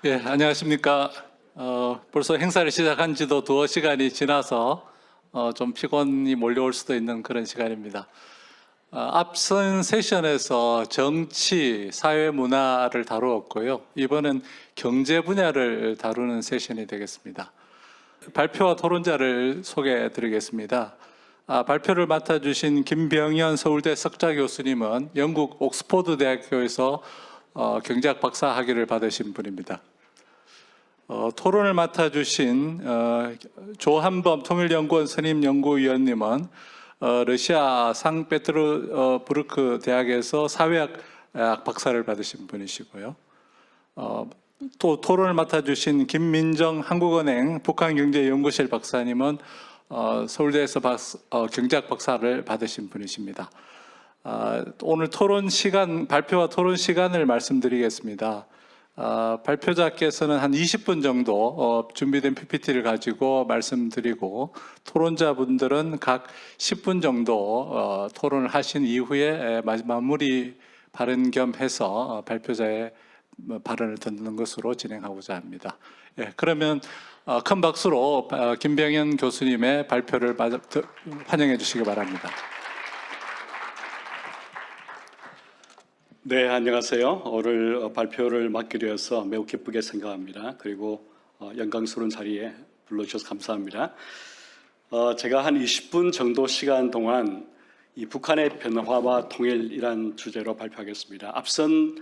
예, 안녕하십니까. 벌써 행사를 시작한 지도 두어 시간이 지나서 좀 피곤이 몰려올 수도 있는 그런 시간입니다. 앞선 세션에서 정치, 사회 문화를 다루었고요. 이번은 경제 분야를 다루는 세션이 되겠습니다. 발표와 토론자를 소개해 드리겠습니다. 발표를 맡아주신 김병현 서울대 석좌 교수님은 영국 옥스퍼드 대학교에서 경제학 박사 학위를 받으신 분입니다. 토론을 맡아주신 조한범 통일연구원 선임연구위원님은 러시아 상페테르부르크 대학에서 사회학 박사를 받으신 분이시고요. 또 토론을 맡아주신 김민정 한국은행 북한경제연구실 박사님은 서울대에서 경제학 박사를 받으신 분이십니다. 오늘 토론 시간, 발표와 토론 시간을 말씀드리겠습니다. 발표자께서는 한 20분 정도 준비된 PPT를 가지고 말씀드리고 토론자분들은 각 10분 정도 토론을 하신 이후에 마무리 발언 겸 해서 발표자의 발언을 듣는 것으로 진행하고자 합니다. 예, 그러면 큰 박수로 김병현 교수님의 발표를 환영해 주시기 바랍니다. 네, 안녕하세요. 오늘 발표를 맡게 되어서 매우 기쁘게 생각합니다. 그리고 영광스러운 자리에 불러주셔서 감사합니다. 제가 한 20분 정도 시간 동안 이 북한의 변화와 통일이란 주제로 발표하겠습니다. 앞선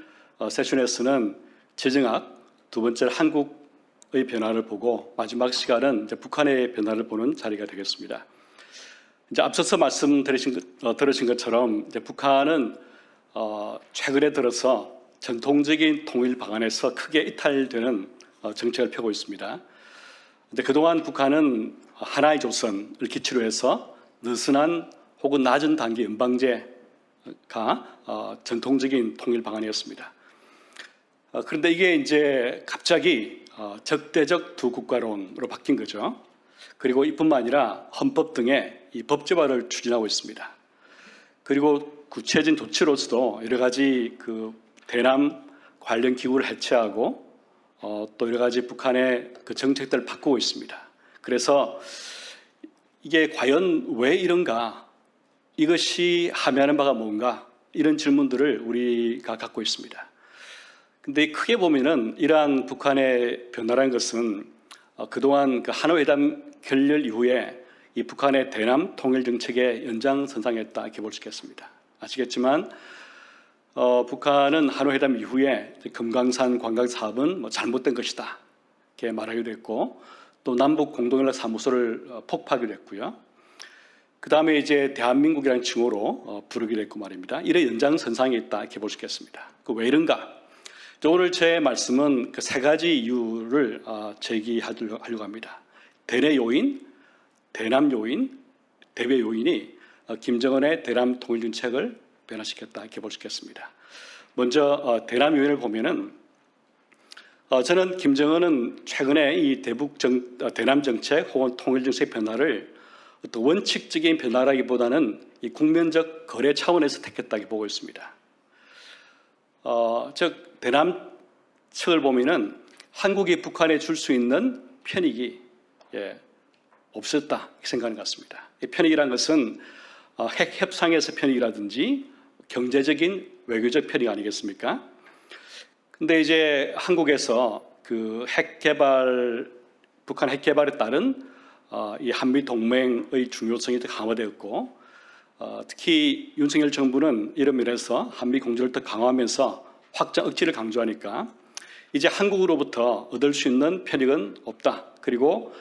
세션에서는 지정학, 두 번째는 한국의 변화를 보고 마지막 시간은 이제 북한의 변화를 보는 자리가 되겠습니다. 이제 앞서서 들으신 것처럼 이제 북한은 최근에 들어서 전통적인 통일 방안에서 크게 이탈되는 정책을 펴고 있습니다. 근데 그동안 북한은 하나의 조선을 기치로 해서 느슨한 혹은 낮은 단계 연방제가 전통적인 통일 방안이었습니다. 그런데 이게 이제 갑자기 적대적 두 국가론으로 바뀐 거죠. 그리고 이뿐만 아니라 헌법 등의 이 법제화를 추진하고 있습니다. 그리고 구체적인 조치로서도 여러 가지 그 대남 관련 기구를 해체하고 또 여러 가지 북한의 그 정책들을 바꾸고 있습니다. 그래서 이게 과연 왜 이런가? 이것이 함의하는 바가 뭔가? 이런 질문들을 우리가 갖고 있습니다. 근데 크게 보면은 이러한 북한의 변화라는 것은 그동안 그 하노이 회담 결렬 이후에 이 북한의 대남 통일 정책의 연장선상이었다 이렇게 볼 수 있겠습니다. 아시겠지만 북한은 하노이 회담 이후에 금강산 관광 사업은 잘못된 것이다 이렇게 말하기도 했고 또 남북 공동연락 사무소를 폭파하기도 했고요. 그 다음에 이제 대한민국이라는 칭호로 부르기도 했고 말입니다. 이런 연장선상에 있다 이렇게 볼 수 있겠습니다. 왜 이런가? 오늘 제 말씀은 그 세 가지 이유를 제기하려고 합니다. 대내 요인, 대남 요인, 대외 요인이 김정은의 대남 통일 정책을 변화시켰다 이렇게 볼 수 있겠습니다. 먼저 대남 요인을 보면은 저는 김정은은 최근에 이 대남 정책 혹은 통일 정책 변화를 어떤 원칙적인 변화라기보다는 이 국면적 거래 차원에서 택했다고 보고 있습니다. 즉 대남 측을 보면은 한국이 북한에 줄 수 있는 편익이 없었다 이렇게 생각하는 것 같습니다. 이 편익이라는 것은 핵 협상에서 편익이라든지 경제적인 외교적 편익 아니겠습니까? 근데 이제 한국에서 그 북한 핵 개발에 따른 이 한미 동맹의 중요성이 더 강화되었고 특히 윤석열 정부는 이런 면에서 한미 공조를 더 강화하면서 확장 억지를 강조하니까 이제 한국으로부터 얻을 수 있는 편익은 없다. 그리고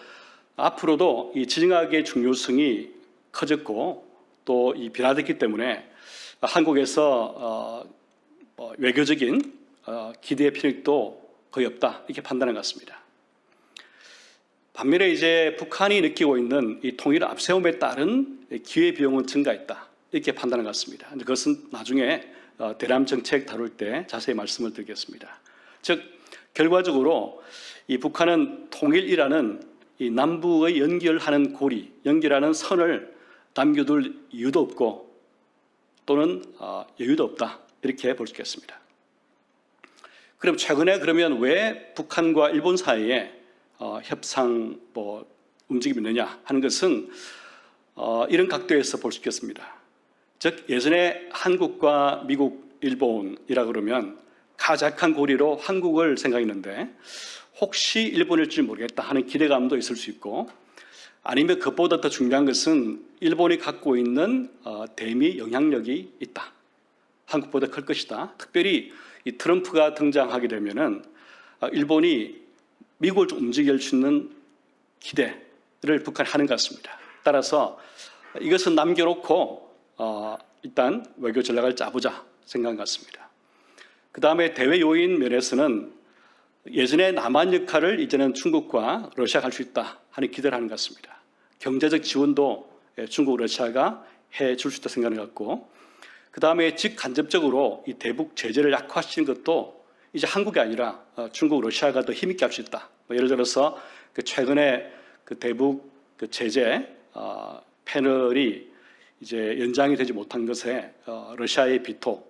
앞으로도 이 지정학의 중요성이 커졌고 또 이 변화됐기 때문에 한국에서 외교적인 기대의 편익도 거의 없다 이렇게 판단한 것 같습니다. 반면에 이제 북한이 느끼고 있는 이 통일 앞세움에 따른 기회 비용은 증가했다 이렇게 판단한 것 같습니다. 그것은 나중에 대남 정책 다룰 때 자세히 말씀을 드리겠습니다. 즉 결과적으로 이 북한은 통일이라는 이 남북의 연결하는 고리, 연결하는 선을 남겨둘 이유도 없고 또는 여유도 없다 이렇게 볼 수 있겠습니다. 그럼 최근에 그러면 왜 북한과 일본 사이에 협상 움직임이 있느냐 하는 것은 이런 각도에서 볼 수 있겠습니다. 즉 예전에 한국과 미국, 일본이라 그러면 가작한 고리로 한국을 생각했는데 혹시 일본일지 모르겠다 하는 기대감도 있을 수 있고, 아니면 그것보다 더 중요한 것은 일본이 갖고 있는 대미 영향력이 있다. 한국보다 클 것이다. 특별히 이 트럼프가 등장하게 되면은 일본이 미국을 좀 움직일 수 있는 기대를 북한이 하는 것 같습니다. 따라서 이것은 남겨놓고 일단 외교 전략을 짜보자 생각한 것 같습니다. 그 다음에 대외 요인 면에서는 예전에 남한 역할을 이제는 중국과 러시아가 할 수 있다 하는 기대를 하는 것 같습니다. 경제적 지원도 중국, 러시아가 해줄 수 있다 생각하는 것 같고, 그 다음에 직간접적으로 이 대북 제재를 약화시키는 것도 이제 한국이 아니라 중국, 러시아가 더 힘있게 할 수 있다. 예를 들어서 최근에 대북 제재 패널이 이제 연장이 되지 못한 것에 러시아의 비토,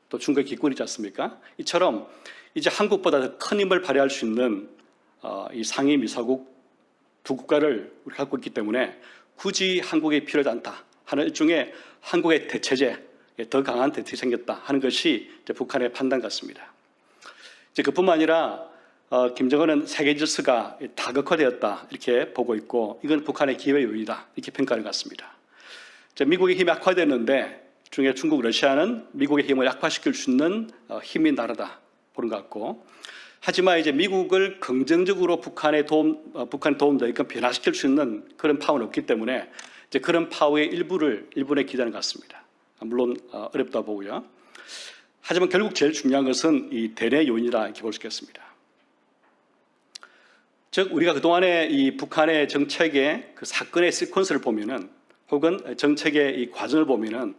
또 중국의 기권이지 않습니까? 이처럼 이제 한국보다 더 큰 힘을 발휘할 수 있는 이 상위 미사국 두 국가를 우리 갖고 있기 때문에 굳이 한국이 필요하지 않다 하는 일종의 한국의 대체제, 더 강한 대책이 생겼다 하는 것이 이제 북한의 판단 같습니다. 이제 그뿐만 아니라 김정은은 세계 질서가 다극화되었다 이렇게 보고 있고, 이건 북한의 기회 요인이다 이렇게 평가하는 것 같습니다. 미국의 힘이 약화됐는데 중에 중국, 러시아는 미국의 힘을 약화시킬 수 있는 힘인 나라다 보는 것 같고, 하지만 이제 미국을 긍정적으로 북한에 도움되게끔 변화시킬 수 있는 그런 파워는 없기 때문에 이제 그런 파워의 일부를 일본에 기대하는 것 같습니다. 물론 어렵다 보고요. 하지만 결국 제일 중요한 것은 이 대내 요인이다 이렇게 볼 수 있겠습니다. 즉 우리가 그동안에 이 북한의 정책의 그 사건의 시퀀스를 보면은, 혹은 정책의 이 과정을 보면은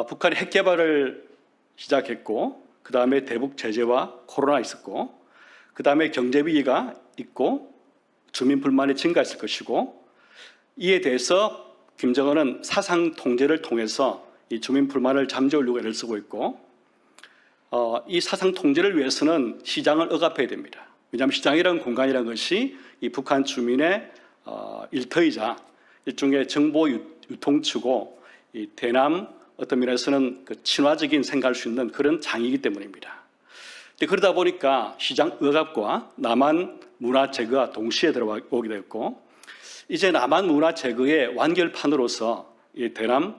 북한이 핵 개발을 시작했고, 그 다음에 대북 제재와 코로나 있었고, 그 다음에 경제 위기가 있고, 주민 불만이 증가했을 것이고, 이에 대해서 김정은은 사상 통제를 통해서 이 주민 불만을 잠재우려고 애를 쓰고 있고, 이 사상 통제를 위해서는 시장을 억압해야 됩니다. 왜냐하면 시장이라는 공간이라는 것이 이 북한 주민의 일터이자 일종의 정보 유통처고, 이 대남 어떤 면에서는 그 친화적인 생각할 수 있는 그런 장이기 때문입니다. 그러다 보니까 시장 억압과 남한 문화 제거가 동시에 들어오게 되었고, 이제 남한 문화 제거의 완결판으로서 이 대남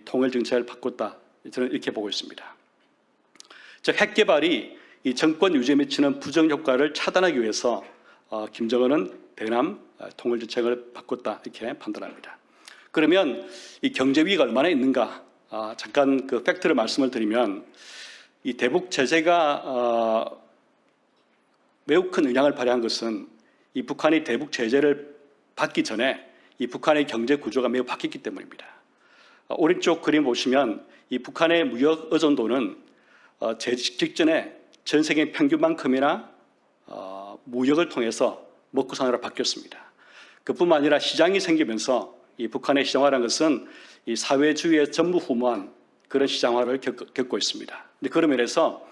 통일 정책을 바꿨다, 저는 이렇게 보고 있습니다. 즉 핵 개발이 이 정권 유지에 미치는 부정 효과를 차단하기 위해서 김정은은 대남 통일 정책을 바꿨다 이렇게 판단합니다. 그러면 이 경제 위기가 얼마나 있는가? 잠깐 그 팩트를 말씀을 드리면, 이 대북 제재가 매우 큰 영향을 발휘한 것은 이 북한이 대북 제재를 받기 전에 이 북한의 경제 구조가 매우 바뀌었기 때문입니다. 오른쪽 그림 보시면 이 북한의 무역 의존도는 제재 직전에 전 세계 평균만큼이나 무역을 통해서 먹고 사느라 바뀌었습니다. 그뿐만 아니라 시장이 생기면서 이 북한의 시장화라는 것은 이 사회주의의 전무후무한 그런 시장화를 겪고 있습니다. 그런 면에서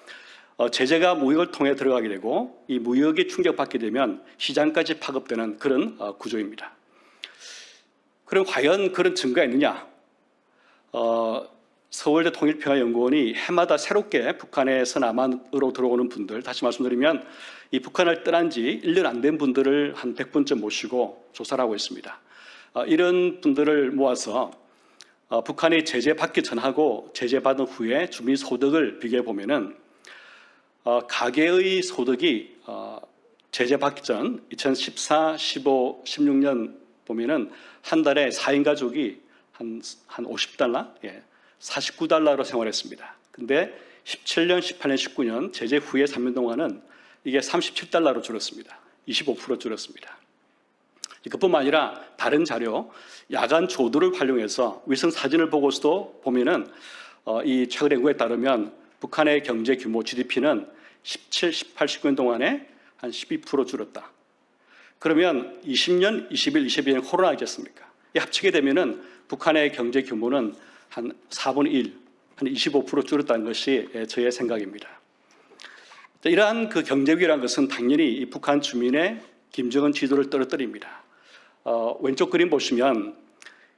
제재가 무역을 통해 들어가게 되고, 이 무역이 충격받게 되면 시장까지 파급되는 그런 구조입니다. 그럼 과연 그런 증거가 있느냐? 서울대 통일평화연구원이 해마다 새롭게 북한에서 남한으로 들어오는 분들, 다시 말씀드리면 이 북한을 떠난 지 1년 안 된 분들을 한 100분쯤 모시고 조사를 하고 있습니다. 이런 분들을 모아서 북한이 제재받기 전하고 제재받은 후에 주민 소득을 비교해 보면은 가계의 소득이 제재받기 전 2014, 15, 16년 보면은 한 달에 4인 가족이 한 50달러, 49달러로 생활했습니다. 근데 17년, 18년, 19년 제재 후에 3년 동안은 이게 37달러로 줄었습니다. 25% 줄었습니다. 그뿐만 아니라 다른 자료, 야간 조도를 활용해서 위성 사진을 보고서도 보면은 이 최근 연구에 따르면 북한의 경제 규모 GDP는 17, 18, 19년 동안에 한 12% 줄었다. 그러면 20년, 21, 22년 코로나 있겠습니까? 이 합치게 되면은 북한의 경제 규모는 한 4분의 1, 한 25% 줄었다는 것이 저의 생각입니다. 자, 이러한 그 경제 위기라는 것은 당연히 이 북한 주민의 김정은 지도를 떨어뜨립니다. 왼쪽 그림 보시면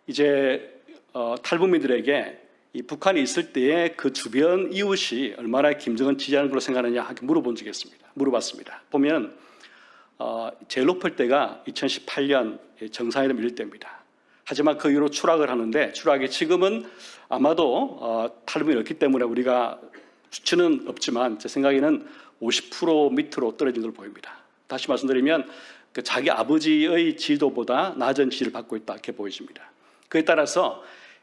이제 탈북민들에게 이 북한에 있을 때의 그 주변 이웃이 얼마나 김정은 지지하는 걸로 생각하느냐 하게 물어봤습니다. 보면 제일 높을 때가 2018년 정상회담 이럴 때입니다. 하지만 그 이후로 추락을 하는데 추락이 지금은 아마도 탈북민이 없기 때문에 우리가 수치는 없지만 제 생각에는 50% 밑으로 떨어진 걸 보입니다. 다시 말씀드리면 그 자기 아버지의 지도보다 낮은 지지를 받고 있다 이렇게 보여집니다. 그에 따라서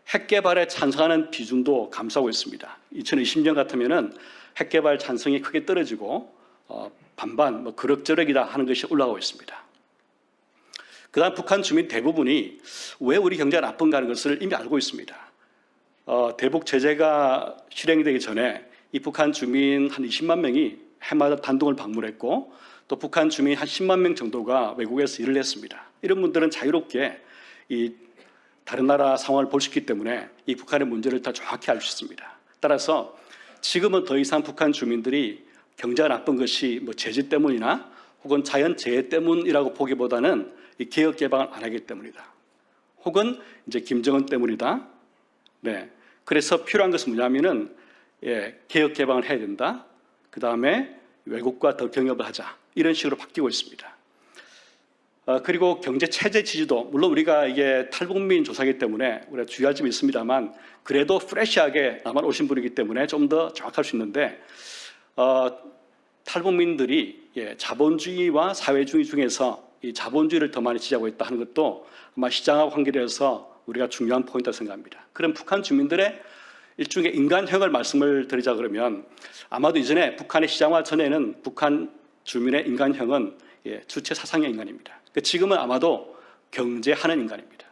핵 개발에 찬성하는 비중도 감소하고 있습니다. 2020년 같으면은 핵 개발 찬성이 크게 떨어지고 반반 그럭저럭이다 하는 것이 올라가고 있습니다. 그다음 북한 주민 대부분이 왜 우리 경제가 나쁜가 하는 것을 이미 알고 있습니다. 대북 제재가 실행이 되기 전에 이 북한 주민 한 20만 명이 해마다 단둥을 방문했고 또 북한 주민 한 10만 명 정도가 외국에서 일을 했습니다. 이런 분들은 자유롭게 이 다른 나라 상황을 볼 수 있기 때문에 이 북한의 문제를 다 정확히 알 수 있습니다. 따라서 지금은 더 이상 북한 주민들이 경제가 나쁜 것이 뭐 제재 때문이나 혹은 자연재해 때문이라고 보기보다는 이 개혁 개방을 안 하기 때문이다. 혹은 이제 김정은 때문이다. 네. 그래서 필요한 것은 뭐냐면은 개혁 개방을 해야 된다. 그 다음에 외국과 더 경협을 하자. 이런 식으로 바뀌고 있습니다. 그리고 경제 체제 지지도 물론 우리가 이게 탈북민 조사이기 때문에 우리가 주의할 점이 있습니다만 그래도 프레시하게 남한 오신 분이기 때문에 좀 더 정확할 수 있는데 탈북민들이 자본주의와 사회주의 중에서 이 자본주의를 더 많이 지지하고 있다 하는 것도 아마 시장하고 관계돼서 우리가 중요한 포인트라고 생각합니다. 그럼 북한 주민들의 일종의 인간형을 말씀을 드리자 그러면 아마도 이전에 북한의 시장화 전에는 북한 주민의 인간형은 주체 사상의 인간입니다. 지금은 아마도 경제하는 인간입니다.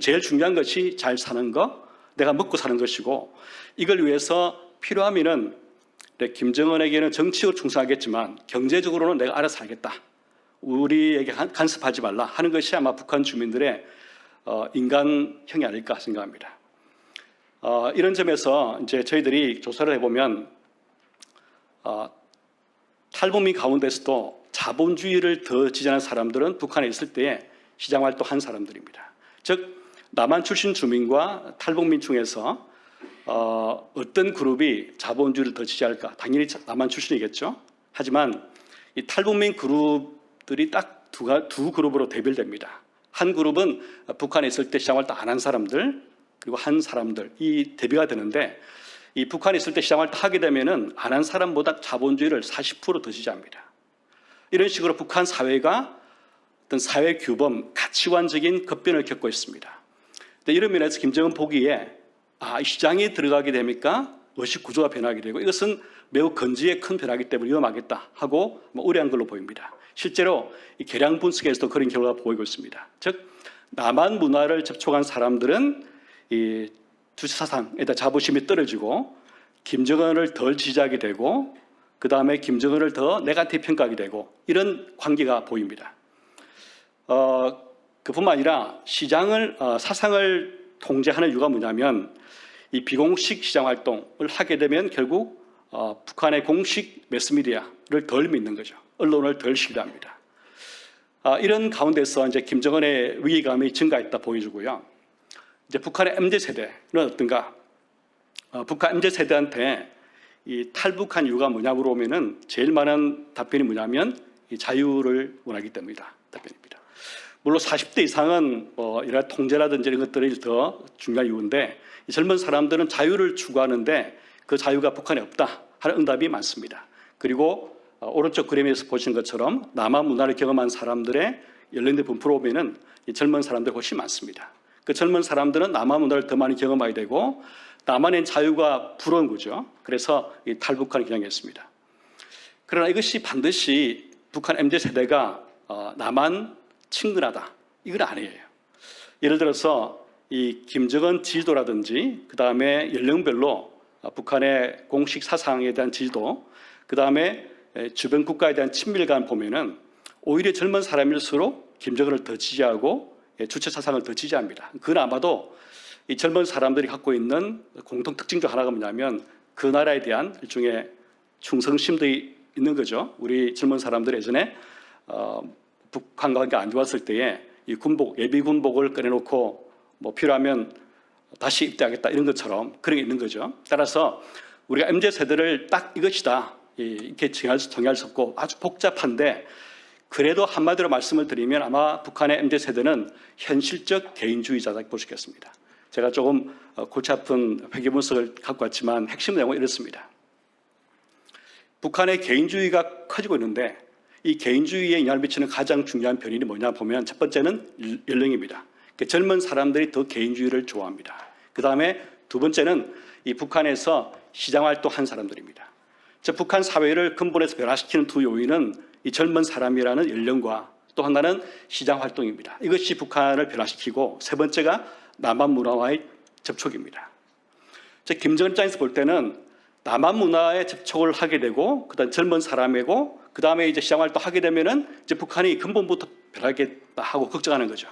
제일 중요한 것이 잘 사는 것, 내가 먹고 사는 것이고 이걸 위해서 필요하면은 김정은에게는 정치적으로 충성하겠지만 경제적으로는 내가 알아서 살겠다. 우리에게 간섭하지 말라 하는 것이 아마 북한 주민들의 인간형이 아닐까 생각합니다. 이런 점에서 이제 저희들이 조사를 해보면 탈북민 가운데서도 자본주의를 더 지지하는 사람들은 북한에 있을 때에 시장활동한 사람들입니다. 즉 남한 출신 주민과 탈북민 중에서 어떤 그룹이 자본주의를 더 지지할까? 당연히 남한 출신이겠죠. 하지만 이 탈북민 그룹들이 딱 두 그룹으로 대별됩니다. 한 그룹은 북한에 있을 때 시장활동 안 한 사람들 그리고 한 사람들 이 대비가 되는데 이 북한에 있을 때 시장활동 하게 되면은 안 한 사람보다 자본주의를 40% 더 지지합니다. 이런 식으로 북한 사회가 어떤 사회 규범, 가치관적인 급변을 겪고 있습니다. 이런 면에서 김정은 보기에 이 시장이 들어가게 되니까 의식 구조가 변하게 되고 이것은 매우 건지의 큰 변화이기 때문에 위험하겠다 하고 우려한 걸로 보입니다. 실제로 이 계량 분석에서도 그런 결과가 보이고 있습니다. 즉 남한 문화를 접촉한 사람들은 이 주체 사상에 대한 자부심이 떨어지고 김정은을 덜 지지하게 되고 그 다음에 김정은을 더 네거티브 평가하게 되고 이런 관계가 보입니다. 그뿐만 아니라 시장을 사상을 통제하는 이유가 뭐냐면 이 비공식 시장 활동을 하게 되면 결국 북한의 공식 매스미디어를 덜 믿는 거죠. 언론을 덜 신뢰합니다. 이런 가운데서 이제 김정은의 위기감이 증가했다 보여주고요. 이제 북한의 MZ 세대는 어떤가? 북한 MZ 세대한테 이 탈북한 이유가 뭐냐 물어보면은 제일 많은 답변이 뭐냐면 이 자유를 원하기 때문이다 답변입니다. 물론 40대 이상은 이런 통제라든지 이런 것들이 더 중요한 이유인데 이 젊은 사람들은 자유를 추구하는데 그 자유가 북한에 없다 하는 응답이 많습니다. 그리고 오른쪽 그림에서 보시는 것처럼 남한 문화를 경험한 사람들의 연령대 분포로 보면은 이 젊은 사람들이 훨씬 많습니다. 그 젊은 사람들은 남한 문화를 더 많이 경험하게 되고 남한의 자유가 부러운 거죠. 그래서 이 탈북한을 겨냥했습니다. 그러나 이것이 반드시 북한 MZ 세대가 남한 친근하다 이건 아니에요. 예를 들어서 이 김정은 지지도라든지 그 다음에 연령별로 북한의 공식 사상에 대한 지지도 그 다음에 주변 국가에 대한 친밀감 보면은 오히려 젊은 사람일수록 김정은을 더 지지하고 주체 사상을 더 지지합니다. 그건 아마도 이 젊은 사람들이 갖고 있는 공통 특징 중 하나가 뭐냐면 그 나라에 대한 일종의 충성심도 있는 거죠. 우리 젊은 사람들 예전에 북한과 관계 안 좋았을 때에 이 군복, 예비 군복을 꺼내놓고 뭐 필요하면 다시 입대하겠다 이런 것처럼 그런 게 있는 거죠. 따라서 우리가 MZ 세대를 딱 이것이다 이렇게 정할 수 없고 아주 복잡한데 그래도 한마디로 말씀을 드리면 아마 북한의 MZ 세대는 현실적 개인주의자다 볼 수 있겠습니다. 제가 조금 골치 아픈 회계 분석을 갖고 왔지만 핵심 내용은 이렇습니다. 북한의 개인주의가 커지고 있는데 이 개인주의에 영향을 미치는 가장 중요한 변인이 뭐냐 보면 첫 번째는 연령입니다. 젊은 사람들이 더 개인주의를 좋아합니다. 그 다음에 두 번째는 이 북한에서 시장활동한 사람들입니다. 즉 북한 사회를 근본에서 변화시키는 두 요인은 이 젊은 사람이라는 연령과 또 하나는 시장활동입니다. 이것이 북한을 변화시키고 세 번째가 남한 문화와의 접촉입니다. 즉 김정은 입장에서 볼 때는 남한 문화에 접촉을 하게 되고 그다음 젊은 사람이고 그 다음에 이제 시장활동 하게 되면은 이제 북한이 근본부터 변하겠다 하고 걱정하는 거죠.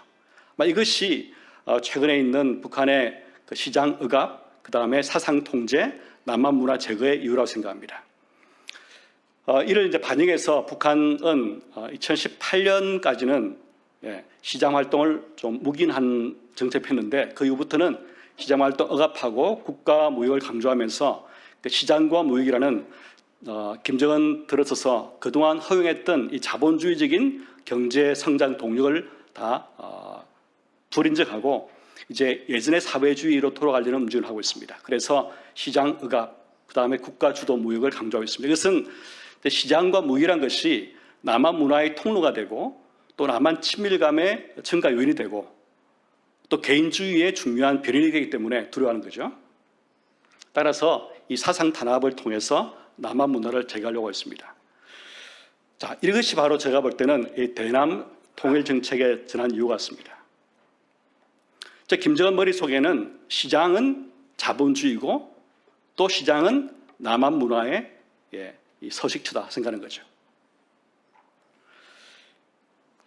이것이 최근에 있는 북한의 그 시장 억압, 그 다음에 사상 통제, 남한 문화 제거의 이유라고 생각합니다. 이를 이제 반영해서 북한은 2018년까지는 시장 활동을 좀 묵인한 정책을 폈는데 그 이후부터는 시장 활동 억압하고 국가 무역을 강조하면서 시장과 무역이라는 김정은 들어서서 그동안 허용했던 이 자본주의적인 경제 성장 동력을 다 불인정하고 이제 예전의 사회주의로 돌아가려는 움직임을 하고 있습니다. 그래서 시장 억압, 그 다음에 국가 주도 무역을 강조하고 있습니다. 이것은 시장과 무역이란 것이 남한 문화의 통로가 되고 또 남한 친밀감의 증가 요인이 되고 또 개인주의의 중요한 변인이 되기 때문에 두려워하는 거죠. 따라서 이 사상 탄압을 통해서 남한 문화를 제거하려고 했습니다. 자, 이것이 바로 제가 볼 때는 이 대남 통일 정책의 전환 이유 같습니다. 김정은 머릿속에는 시장은 자본주의고 또 시장은 남한 문화의 이 서식처다 생각하는 거죠.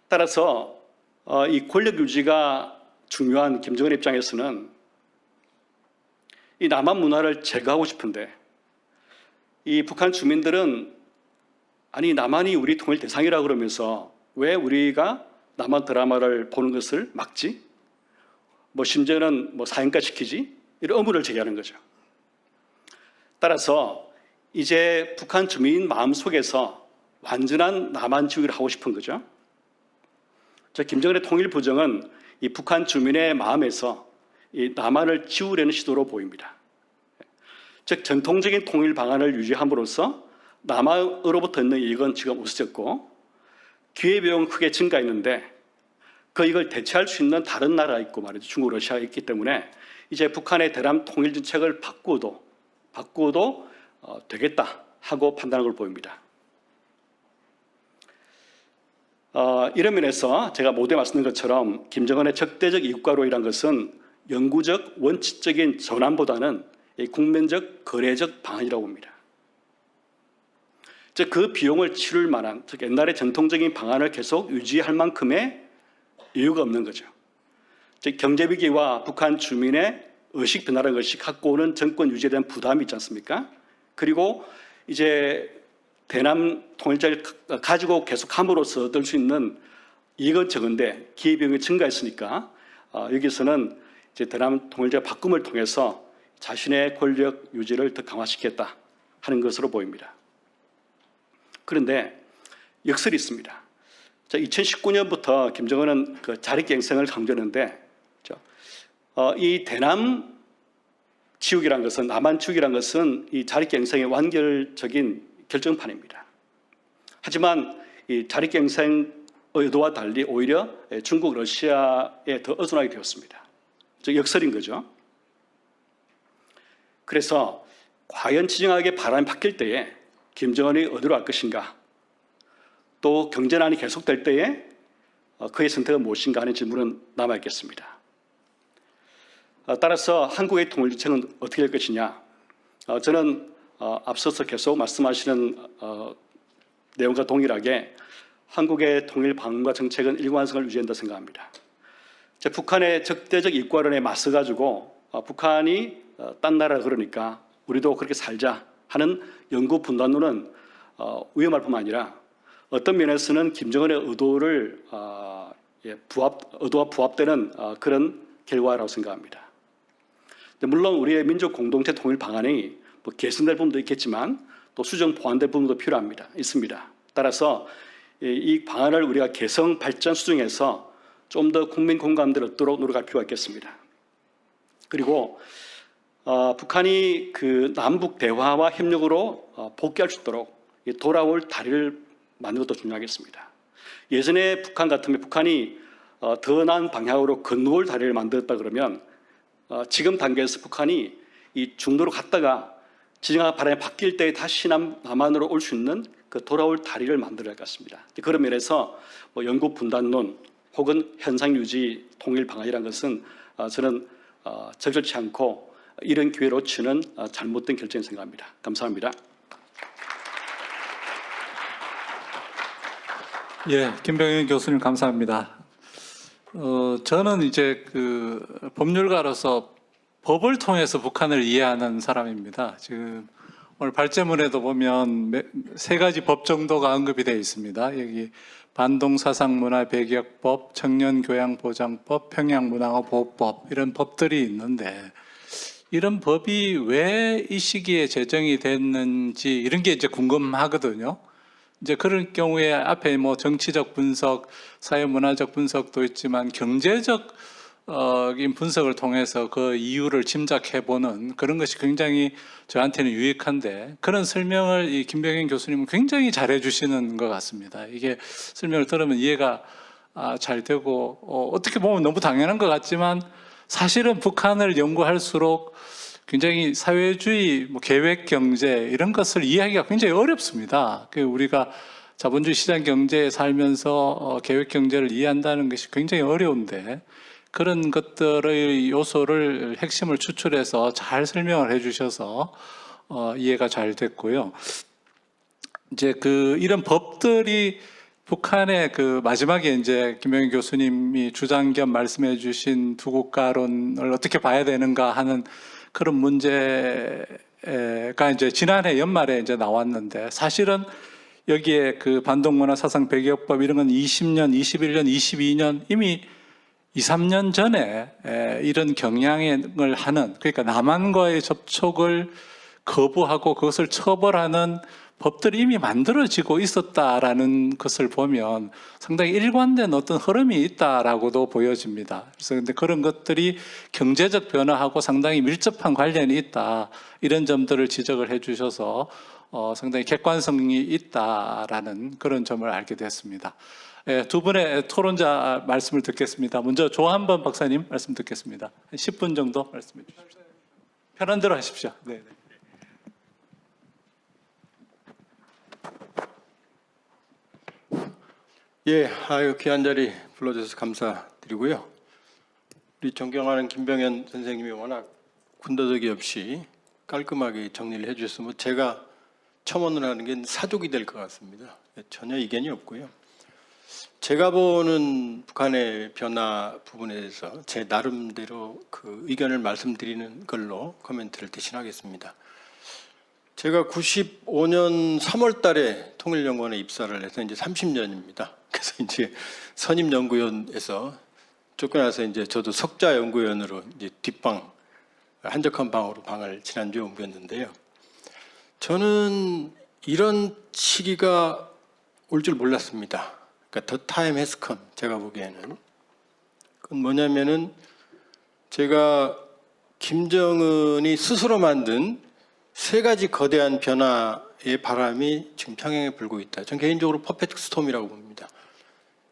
따라서 이 권력 유지가 중요한 김정은 입장에서는 이 남한 문화를 제거하고 싶은데 이 북한 주민들은 아니 남한이 우리 통일 대상이라 그러면서 왜 우리가 남한 드라마를 보는 것을 막지? 뭐 심지어는 뭐 사형까 시키지? 이런 의문을 제기하는 거죠. 따라서 이제 북한 주민 마음속에서 완전한 남한주의를 하고 싶은 거죠. 김정은의 통일 부정은 이 북한 주민의 마음에서 이 남한을 지우려는 시도로 보입니다. 즉 전통적인 통일 방안을 유지함으로써 남한으로부터 있는 이익은 지금 없어졌고 기회비용은 크게 증가했는데 이걸 대체할 수 있는 다른 나라가 있고 말이죠. 중국, 러시아가 있기 때문에 이제 북한의 대남 통일 정책을 바꾸어도 되겠다 하고 판단한 걸 보입니다. 이런 면에서 제가 모두에 말씀드린 것처럼 김정은의 적대적 이국가로이란 것은 영구적 원칙적인 전환보다는 국면적 거래적 방안이라고 봅니다. 즉 그 비용을 치를 만한 즉 옛날의 전통적인 방안을 계속 유지할 만큼의 이유가 없는 거죠. 즉 경제 위기와 북한 주민의 의식 변화라는 것이 갖고 오는 정권 유지에 대한 부담이 있지 않습니까? 그리고 이제 대남 통일자를 가지고 계속함으로써 얻을 수 있는 이익은 적은데 기회비용이 증가했으니까 여기서는 이제 대남 통일자 바꿈을 통해서 자신의 권력 유지를 더 강화시켰다 하는 것으로 보입니다. 그런데 역설이 있습니다. 2019년부터 김정은은 그 자립갱생을 강조했는데 이 대남 치우기란 것은 남한 치우기란 것은 이 자립갱생의 완결적인 결정판입니다. 하지만 이 자립갱생 의도와 달리 오히려 중국, 러시아에 더 의존하게 되었습니다. 즉 역설인 거죠. 그래서 과연 진정하게 바람이 바뀔 때에 김정은이 어디로 갈 것인가, 또 경제난이 계속될 때에 그의 선택은 무엇인가 하는 질문은 남아있겠습니다. 따라서 한국의 통일정책은 어떻게 될 것이냐, 저는 앞서서 계속 말씀하시는 내용과 동일하게 한국의 통일 방안과 정책은 일관성을 유지한다 생각합니다. 북한의 적대적 이익관론에 맞서가지고 북한이 딴 나라 그러니까 우리도 그렇게 살자 하는 영구 분단론은 위험할 뿐만 아니라 어떤 면에서는 김정은의 의도와 부합되는 그런 결과라고 생각합니다. 물론 우리의 민족 공동체 통일 방안이 개선될 부분도 있겠지만 또 수정 보완될 부분도 있습니다. 따라서 이 방안을 우리가 개성, 발전, 수정해서 좀 더 국민 공감대를 얻도록 노력할 필요가 있겠습니다. 그리고 북한이 그 남북 대화와 협력으로 복귀할 수 있도록 돌아올 다리를 만드는 것도 중요하겠습니다. 예전에 북한 같으면 북한이 더 나은 방향으로 건너올 다리를 만들었다 그러면 지금 단계에서 북한이 이 중도로 갔다가 지정학 바람이 바뀔 때 다시 남한으로 올 수 있는 그 돌아올 다리를 만들어야 할 것 같습니다. 그런 면에서 영구 분단론 혹은 현상 유지 통일 방안이라는 것은 저는 적절치 않고 이런 기회로 치는 잘못된 결정을 생각합니다. 감사합니다. 예, 김병현 교수님 감사합니다. 저는 이제 그 법률가로서 법을 통해서 북한을 이해하는 사람입니다. 지금 오늘 발제문에도 보면 3가지 법 정도가 언급이 되어 있습니다. 여기 반동사상문화배격법, 청년교양보장법, 평양문화보호법 이런 법들이 있는데 이런 법이 왜 이 시기에 제정이 됐는지 이런 게 이제 궁금하거든요. 이제 그럴 경우에 앞에 뭐 정치적 분석, 사회문화적 분석도 있지만 경제적 분석을 통해서 그 이유를 짐작해보는 그런 것이 굉장히 저한테는 유익한데 그런 설명을 이 김병현 교수님은 굉장히 잘해 주시는 것 같습니다. 이게 설명을 들으면 이해가 잘 되고 어떻게 보면 너무 당연한 것 같지만 사실은 북한을 연구할수록 굉장히 사회주의, 계획 경제 이런 것을 이해하기가 굉장히 어렵습니다. 우리가 자본주의 시장 경제에 살면서 계획 경제를 이해한다는 것이 굉장히 어려운데 그런 것들의 요소를 핵심을 추출해서 잘 설명을 해주셔서 이해가 잘 됐고요. 이제 이런 법들이 북한의 마지막에 이제 김병현 교수님이 주장 겸 말씀해 주신 두 국가론을 어떻게 봐야 되는가 하는 그런 문제가 이제 지난해 연말에 이제 나왔는데 사실은 여기에 반동문화 사상 배격법 이런 건 20년, 21년, 22년 이미 2, 3년 전에 이런 경향을 하는 그러니까 남한과의 접촉을 거부하고 그것을 처벌하는 법들이 이미 만들어지고 있었다라는 것을 보면 상당히 일관된 어떤 흐름이 있다라고도 보여집니다. 그래서 근데 그런 것들이 경제적 변화하고 상당히 밀접한 관련이 있다 이런 점들을 지적을 해주셔서 상당히 객관성이 있다라는 그런 점을 알게 됐습니다. 두 분의 토론자 말씀을 듣겠습니다. 먼저 조한범 박사님 말씀 듣겠습니다. 한 10분 정도 말씀해 주십시오. 편한 대로 하십시오. 네. 예, 귀한 자리 불러주셔서 감사드리고요. 우리 존경하는 김병현 선생님이 워낙 군더더기 없이 깔끔하게 정리를 해주셔서 제가 첨언을 하는 게 사족이 될 것 같습니다. 전혀 이견이 없고요. 제가 보는 북한의 변화 부분에 대해서 제 나름대로 의견을 말씀드리는 걸로 코멘트를 대신하겠습니다. 제가 95년 3월 달에 통일연구원에 입사를 해서 이제 30년입니다. 그래서 이제 선임연구원에서 쫓겨나서 이제 저도 석자연구원으로 이제 뒷방, 한적한 방으로 방을 지난주에 옮겼는데요. 저는 이런 시기가 올 줄 몰랐습니다. 그러니까 The time has come, 제가 보기에는. 그건 뭐냐면은 제가 김정은이 스스로 만든 3가지 거대한 변화의 바람이 지금 평양에 불고 있다. 전 개인적으로 퍼펙트 스톰이라고 봅니다.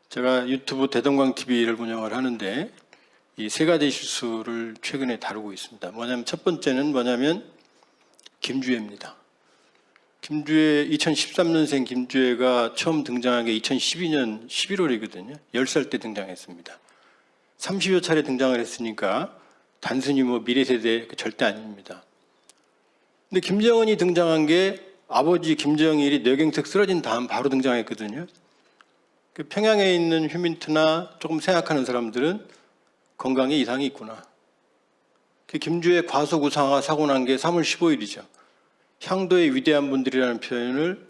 제가 유튜브 대동강 TV를 운영을 하는데 이 3가지 실수를 최근에 다루고 있습니다. 첫 번째는 김주애입니다. 김주애 2013년생 김주애가 처음 등장한 게 2012년 11월이거든요. 10살 때 등장했습니다. 30여 차례 등장을 했으니까 단순히 미래 세대 절대 아닙니다. 근데 김정은이 등장한 게 아버지 김정일이 뇌경색 쓰러진 다음 바로 등장했거든요. 평양에 있는 휴민트나 조금 생각하는 사람들은 건강에 이상이 있구나. 김주의 과속 우상화가 사고 난 게 3월 15일이죠. 향도의 위대한 분들이라는 표현을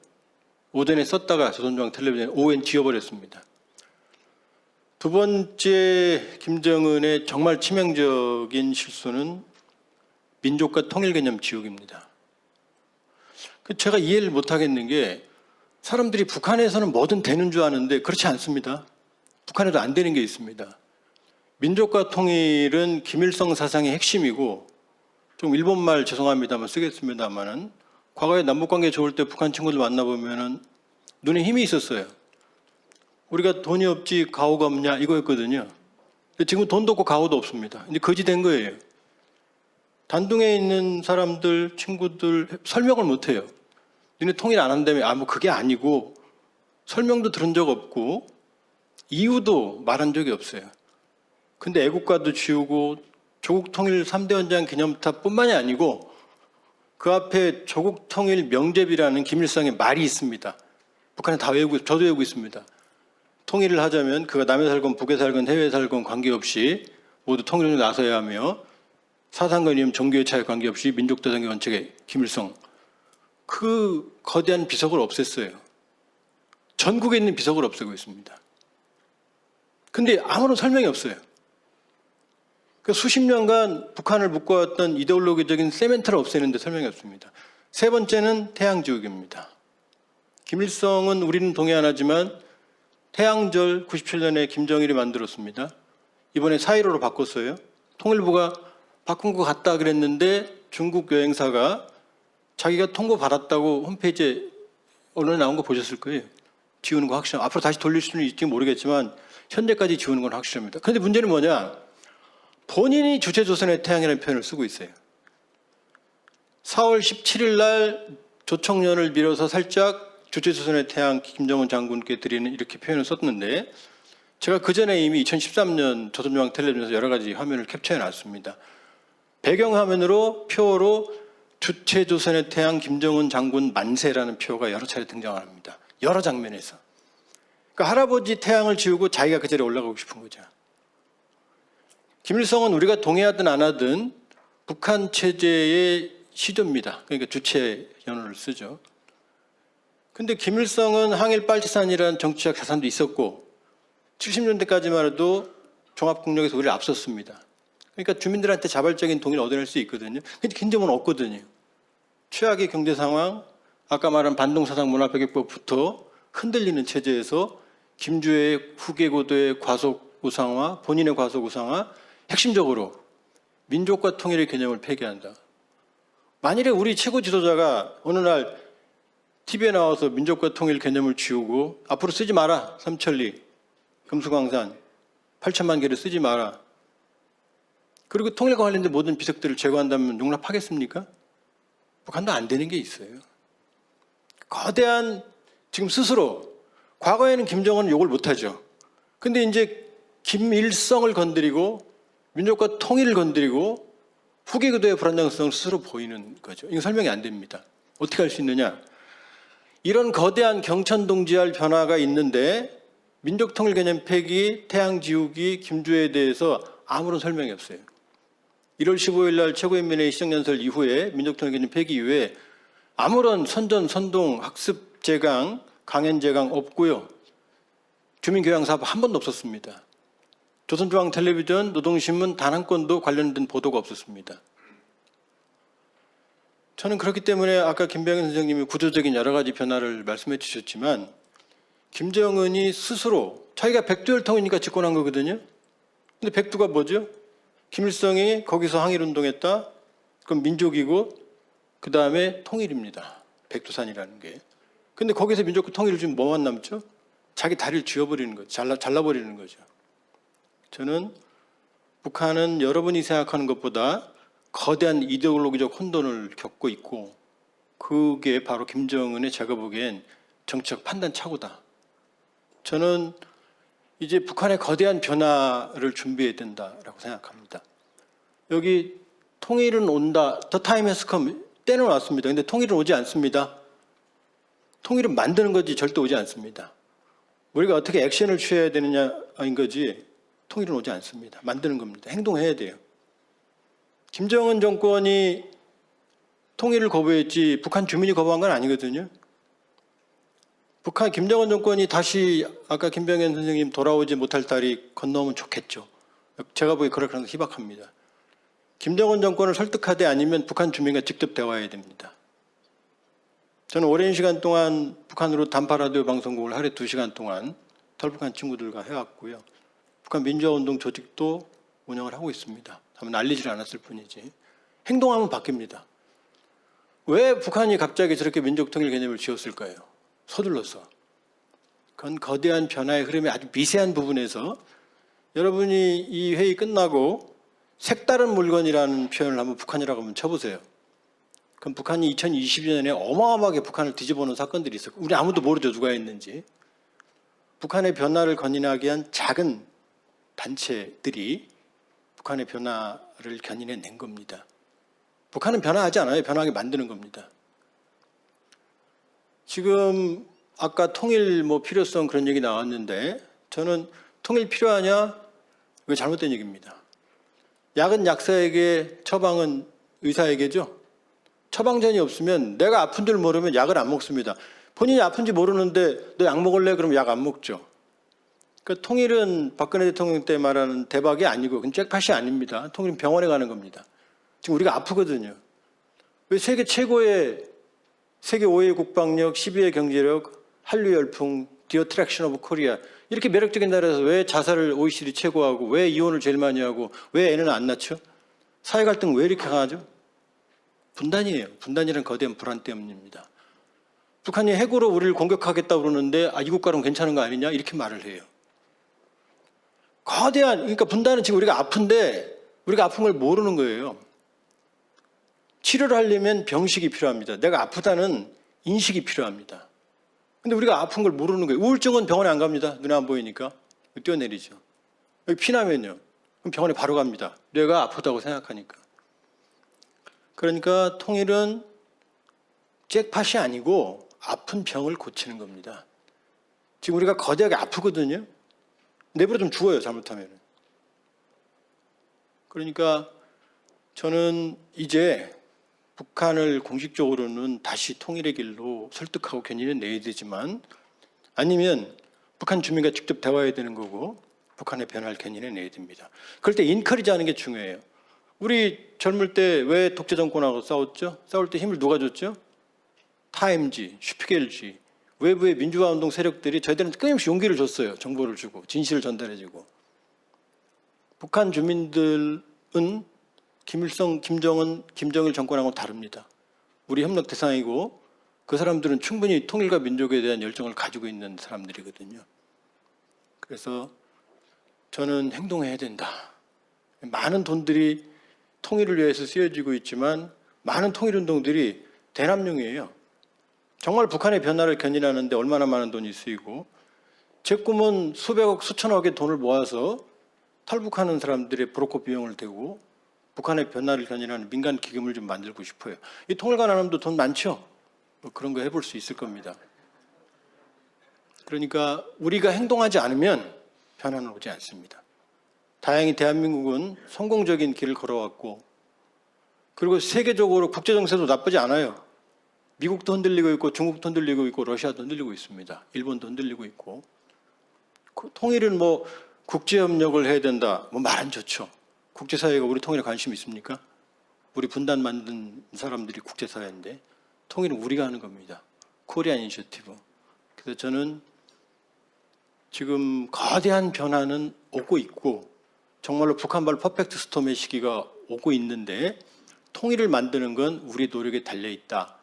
오전에 썼다가 조선중앙 텔레비전에 오후엔 지워버렸습니다. 두 번째 김정은의 정말 치명적인 실수는 민족과 통일 개념 지우기입니다. 제가 이해를 못하겠는 게 사람들이 북한에서는 뭐든 되는 줄 아는데 그렇지 않습니다. 북한에도 안 되는 게 있습니다. 민족과 통일은 김일성 사상의 핵심이고, 좀 일본말 죄송합니다만 쓰겠습니다만은, 과거에 남북관계 좋을 때 북한 친구들 만나보면은 눈에 힘이 있었어요. 우리가 돈이 없지 가오가 없냐 이거였거든요. 근데 지금 돈도 없고 가오도 없습니다. 이제 거지 된 거예요. 단둥에 있는 사람들, 친구들 설명을 못 해요. 너네 통일 안 한다며, 뭐 그게 아니고, 설명도 들은 적 없고 이유도 말한 적이 없어요. 근데 애국가도 지우고 조국 통일 3대 원장 기념탑뿐만이 아니고 그 앞에 조국 통일 명제비라는 김일성의 말이 있습니다. 북한에 다 외우고, 저도 외우고 있습니다. 통일을 하자면 그가 남에 살건 북에 살건 해외에 살건 관계없이 모두 통일에 나서야 하며, 사상관념 종교의 차에 관계없이 민족대상의 원칙에 김일성, 그 거대한 비석을 없앴어요. 전국에 있는 비석을 없애고 있습니다. 근데 아무런 설명이 없어요. 그 수십 년간 북한을 묶어왔던 이데올로기적인 세멘트를 없애는데 설명이 없습니다. 세 번째는 태양지우기입니다. 김일성은 우리는 동의 안 하지만 태양절 97년에 김정일이 만들었습니다. 이번에 4.15로 바꿨어요. 통일부가 바꾼 것 같다 그랬는데 중국 여행사가 자기가 통보받았다고 홈페이지에 언론에 나온 거 보셨을 거예요. 지우는 거 확실합니다. 앞으로 다시 돌릴 수는 있을지 모르겠지만 현재까지 지우는 건 확실합니다. 그런데 문제는 뭐냐? 본인이 주체조선의 태양이라는 표현을 쓰고 있어요. 4월 17일 날 조청년을 밀어서 살짝 주체조선의 태양 김정은 장군께 드리는 이렇게 표현을 썼는데, 제가 그 전에 이미 2013년 조선중앙 텔레비전에서 여러 가지 화면을 캡처해 놨습니다. 배경화면으로 표로 주체조선의 태양 김정은 장군 만세라는 표가 여러 차례 등장합니다. 여러 장면에서. 그러니까 할아버지 태양을 지우고 자기가 그 자리에 올라가고 싶은 거죠. 김일성은 우리가 동의하든 안 하든 북한 체제의 시조입니다. 그러니까 주체 연호를 쓰죠. 근데 김일성은 항일 빨치산이라는 정치적 자산도 있었고 70년대까지만 해도 종합국력에서 우리를 앞섰습니다. 그러니까 주민들한테 자발적인 동의를 얻어낼 수 있거든요. 근데 김정은은 없거든요. 최악의 경제 상황, 아까 말한 반동사상 문화배격법부터 흔들리는 체제에서 김주의 후계 고도의 과속 우상화, 본인의 과속 우상화, 핵심적으로 민족과 통일의 개념을 폐기한다. 만일에 우리 최고 지도자가 어느 날 TV에 나와서 민족과 통일 개념을 지우고 앞으로 쓰지 마라, 삼천리, 금수강산, 8천만 개를 쓰지 마라, 그리고 통일과 관련된 모든 비석들을 제거한다면 용납하겠습니까? 북한도 안 되는 게 있어요. 거대한, 지금 스스로, 과거에는 김정은은 욕을 못하죠. 근데 이제 김일성을 건드리고 민족과 통일을 건드리고 후계 구도의 불안정성을 스스로 보이는 거죠. 이거 설명이 안 됩니다. 어떻게 할 수 있느냐? 이런 거대한 경천동지할 변화가 있는데 민족통일 개념 폐기, 태양 지우기, 김주에 대해서 아무런 설명이 없어요. 1월 15일 날 최고인민회의 시정연설 이후에 민족통일 개념 폐기 이후에 아무런 선전, 선동, 학습 재강, 강연 재강 없고요. 주민교양 사업 한 번도 없었습니다. 조선중앙텔레비전, 노동신문 단 한 건도 관련된 보도가 없었습니다. 저는 그렇기 때문에 아까 김병현 선생님이 구조적인 여러 가지 변화를 말씀해 주셨지만 김정은이 스스로 자기가 백두혈통이니까 집권한 거거든요. 근데 백두가 뭐죠? 김일성이 거기서 항일운동했다. 그럼 민족이고 그 다음에 통일입니다. 백두산이라는 게. 근데 거기서 민족과 통일을 지금 뭐만 남죠? 자기 다리를 쥐어버리는 거죠. 잘라버리는 거죠. 저는 북한은 여러분이 생각하는 것보다 거대한 이데올로기적 혼돈을 겪고 있고 그게 바로 김정은의 제가 보기엔 정치적 판단 착오다. 저는 이제 북한의 거대한 변화를 준비해야 된다라고 생각합니다. 여기 통일은 온다. The time has come. 때는 왔습니다. 근데 통일은 오지 않습니다. 통일은 만드는 거지 절대 오지 않습니다. 우리가 어떻게 액션을 취해야 되느냐인 거지 통일은 오지 않습니다. 만드는 겁니다. 행동해야 돼요. 김정은 정권이 통일을 거부했지 북한 주민이 거부한 건 아니거든요. 북한 김정은 정권이 다시 아까 김병현 선생님 돌아오지 못할 달이 건너오면 좋겠죠. 제가 보기에 그럴 가능성이 희박합니다. 김정은 정권을 설득하되 아니면 북한 주민과 직접 대화해야 됩니다. 저는 오랜 시간 동안 북한으로 단파 라디오 방송국을 하루에 2시간 동안 탈북한 친구들과 해왔고요. 북한 민주화운동 조직도 운영을 하고 있습니다. 다만 알리질 않았을 뿐이지. 행동하면 바뀝니다. 왜 북한이 갑자기 저렇게 민족통일 개념을 지었을까요? 서둘러서. 그건 거대한 변화의 흐름의 아주 미세한 부분에서 여러분이 이 회의 끝나고 색다른 물건이라는 표현을 한번 북한이라고 한번 쳐보세요. 그럼 북한이 2020년에 어마어마하게 북한을 뒤집어놓은 사건들이 있었고 우리 아무도 모르죠 누가 했는지. 북한의 변화를 견인하기 위한 작은 단체들이 북한의 변화를 견인해낸 겁니다. 북한은 변화하지 않아요. 변화하게 만드는 겁니다. 지금 아까 통일 필요성 그런 얘기 나왔는데 저는 통일 필요하냐? 이거 잘못된 얘기입니다. 약은 약사에게, 처방은 의사에게죠. 처방전이 없으면 내가 아픈 줄 모르면 약을 안 먹습니다. 본인이 아픈지 모르는데 너 약 먹을래? 그러면 약 안 먹죠. 그러니까 통일은 박근혜 대통령 때 말하는 대박이 아니고 그건 잭팟이 아닙니다. 통일은 병원에 가는 겁니다. 지금 우리가 아프거든요. 왜 세계 최고의 세계 5의 국방력, 10위의 경제력, 한류 열풍, The Attraction of Korea 이렇게 매력적인 나라에서 왜 자살을 OECD 최고하고 왜 이혼을 제일 많이 하고 왜 애는 안 낳죠? 사회 갈등 왜 이렇게 강하죠? 분단이에요. 분단이라는 거대한 불안 때문입니다. 북한이 핵으로 우리를 공격하겠다고 그러는데 이 국가는 괜찮은 거 아니냐? 이렇게 말을 해요. 거대한, 그러니까 분단은 지금 우리가 아픈데 우리가 아픈 걸 모르는 거예요. 치료를 하려면 병식이 필요합니다. 내가 아프다는 인식이 필요합니다. 근데 우리가 아픈 걸 모르는 거예요. 우울증은 병원에 안 갑니다. 눈에 안 보이니까. 뛰어내리죠. 여기 피나면요. 그럼 병원에 바로 갑니다. 뇌가 아프다고 생각하니까. 그러니까 통일은 잭팟이 아니고 아픈 병을 고치는 겁니다. 지금 우리가 거대하게 아프거든요. 내버려 좀 죽어요. 잘못하면. 그러니까 저는 이제 북한을 공식적으로는 다시 통일의 길로 설득하고 견인해 내야 되지만 아니면 북한 주민과 직접 대화해야 되는 거고 북한의 변화를 견인해 내야 됩니다. 그럴 때 인커리지 하는 게 중요해요. 우리 젊을 때 왜 독재 정권하고 싸웠죠? 싸울 때 힘을 누가 줬죠? 타임지, 슈피겔지, 외부의 민주화운동 세력들이 저희들은 끊임없이 용기를 줬어요. 정보를 주고 진실을 전달해주고. 북한 주민들은 김일성, 김정은, 김정일 정권하고는 다릅니다. 우리 협력 대상이고 그 사람들은 충분히 통일과 민족에 대한 열정을 가지고 있는 사람들이거든요. 그래서 저는 행동해야 된다. 많은 돈들이 통일을 위해서 쓰여지고 있지만 많은 통일운동들이 대남용이에요. 정말 북한의 변화를 견인하는데 얼마나 많은 돈이 쓰이고 제 꿈은 수백억, 수천억의 돈을 모아서 탈북하는 사람들의 브로커 비용을 대고 북한의 변화를 견인하는 민간 기금을 좀 만들고 싶어요. 이 통일관하는도 돈 많죠? 그런 거 해볼 수 있을 겁니다. 그러니까 우리가 행동하지 않으면 변화는 오지 않습니다. 다행히 대한민국은 성공적인 길을 걸어왔고 그리고 세계적으로 국제정세도 나쁘지 않아요. 미국도 흔들리고 있고 중국도 흔들리고 있고 러시아도 흔들리고 있습니다. 일본도 흔들리고 있고 통일은 국제협력을 해야 된다. 말은 좋죠. 국제사회가 우리 통일에 관심 있습니까? 우리 분단 만든 사람들이 국제사회인데 통일은 우리가 하는 겁니다. 코리안 이니셔티브. 그래서 저는 지금 거대한 변화는 오고 있고 정말로 북한발 퍼펙트 스톰의 시기가 오고 있는데 통일을 만드는 건 우리 노력에 달려있다.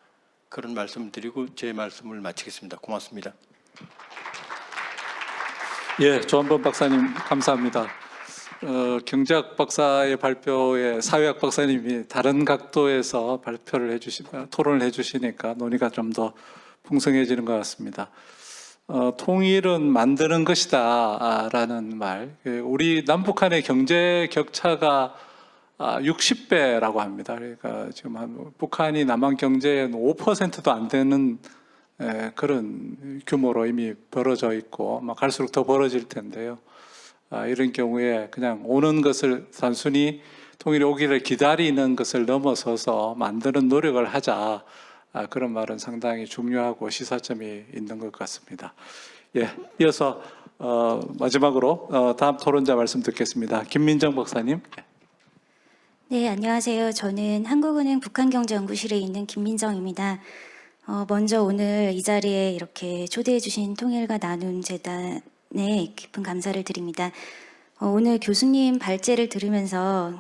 그런 말씀을 드리고 제 말씀을 마치겠습니다. 고맙습니다. 예, 조한범 박사님 감사합니다. 경제학 박사의 발표에 사회학 박사님이 다른 각도에서 토론을 해주시니까 논의가 좀 더 풍성해지는 것 같습니다. 통일은 만드는 것이다라는 말. 우리 남북한의 경제 격차가 60배라고 합니다. 그러니까 지금 북한이 남한 경제의 5%도 안 되는 그런 규모로 이미 벌어져 있고 갈수록 더 벌어질 텐데요. 이런 경우에 그냥 오는 것을 단순히 통일이 오기를 기다리는 것을 넘어서서 만드는 노력을 하자. 그런 말은 상당히 중요하고 시사점이 있는 것 같습니다. 예, 이어서 마지막으로 다음 토론자 말씀 듣겠습니다. 김민정 박사님. 네, 안녕하세요. 저는 한국은행 북한경제연구실에 있는 김민정입니다. 먼저 오늘 이 자리에 이렇게 초대해 주신 통일과 나눔 재단에 깊은 감사를 드립니다. 오늘 교수님 발제를 들으면서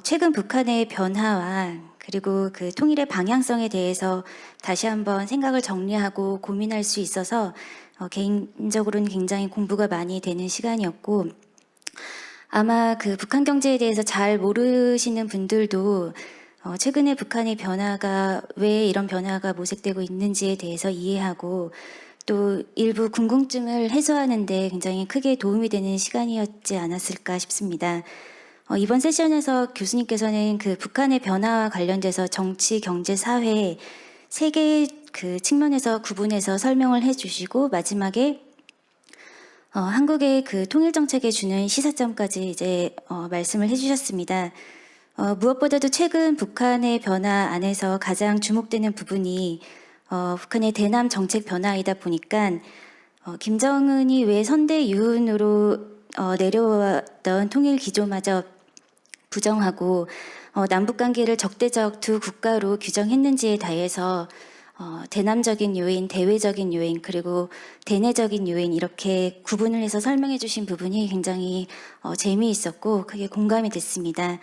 최근 북한의 변화와 그리고 그 통일의 방향성에 대해서 다시 한번 생각을 정리하고 고민할 수 있어서 개인적으로는 굉장히 공부가 많이 되는 시간이었고, 아마 그 북한 경제에 대해서 잘 모르시는 분들도 최근에 북한의 변화가 왜 이런 변화가 모색되고 있는지에 대해서 이해하고 또 일부 궁금증을 해소하는 데 굉장히 크게 도움이 되는 시간이었지 않았을까 싶습니다. 이번 세션에서 교수님께서는 그 북한의 변화와 관련돼서 정치, 경제, 사회 세 개의 그 측면에서 구분해서 설명을 해주시고 마지막에 한국의 그 통일 정책에 주는 시사점까지 이제 말씀을 해주셨습니다. 무엇보다도 최근 북한의 변화 안에서 가장 주목되는 부분이 북한의 대남 정책 변화이다 보니까 김정은이 왜 선대유운으로 내려왔던 통일 기조마저 부정하고 남북 관계를 적대적 두 국가로 규정했는지에 대해서 대남적인 요인, 대외적인 요인, 그리고 대내적인 요인 이렇게 구분을 해서 설명해 주신 부분이 굉장히 재미있었고 크게 공감이 됐습니다.